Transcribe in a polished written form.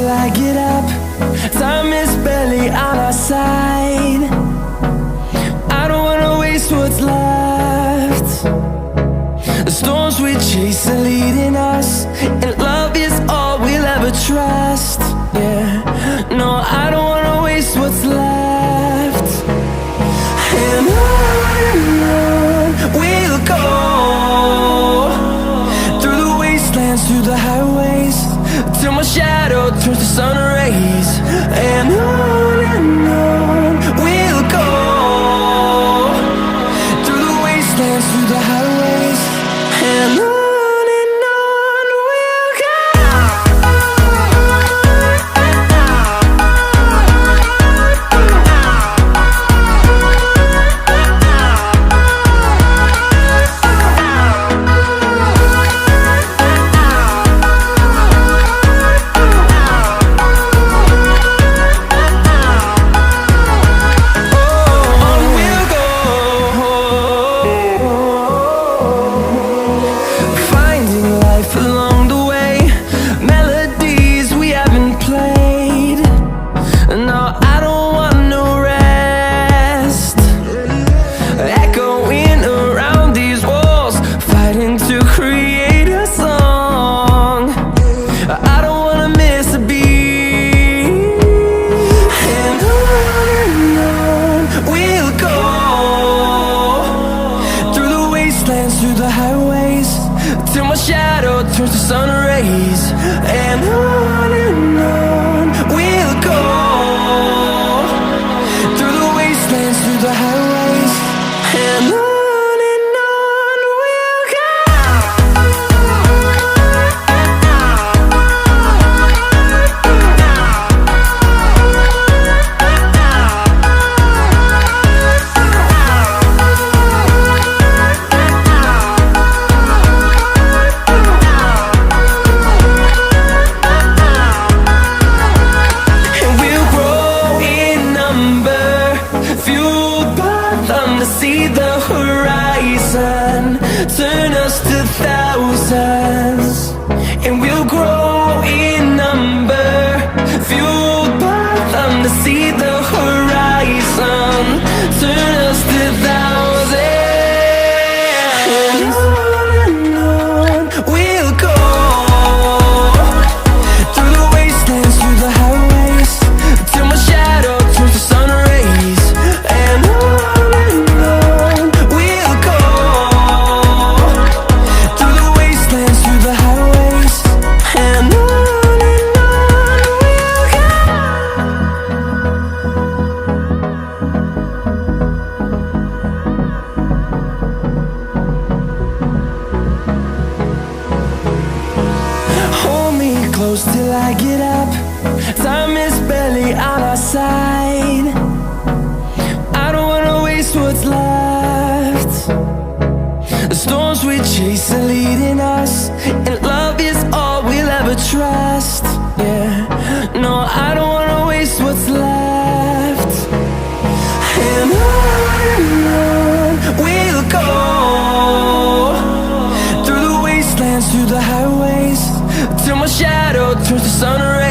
till I get up. Time is barely on our side. I don't wanna waste what's left. The storms we chase are leading us, and love is all we'll ever trust. Yeah, no, I don't wanna waste what's left. And on we'll go, through the wastelands, through the highways, till my shadow turns to sun rays. And on we'll go, through the wastelands, through the highways, and on we'll go. Through the highways, till my shadow turns to sun rays. And on we'll go, through the wastelands, through the highways, and on we'll go. See the horizon turn us to thousands, and we'll grow in number, fueled by them. To see the horizon turn us to thousands, and on we'll go, through the wastelands, through the highways, till my shadow turns to sun rays. And close till I get up. Time is barely on our side. I don't wanna waste what's left. The storms we chase are leading us, and love is all we'll ever trust. Yeah, no, I don't wanna waste what's left. And on we'll go, through the wastelands, through the highways, till my shadow turns to sun rays.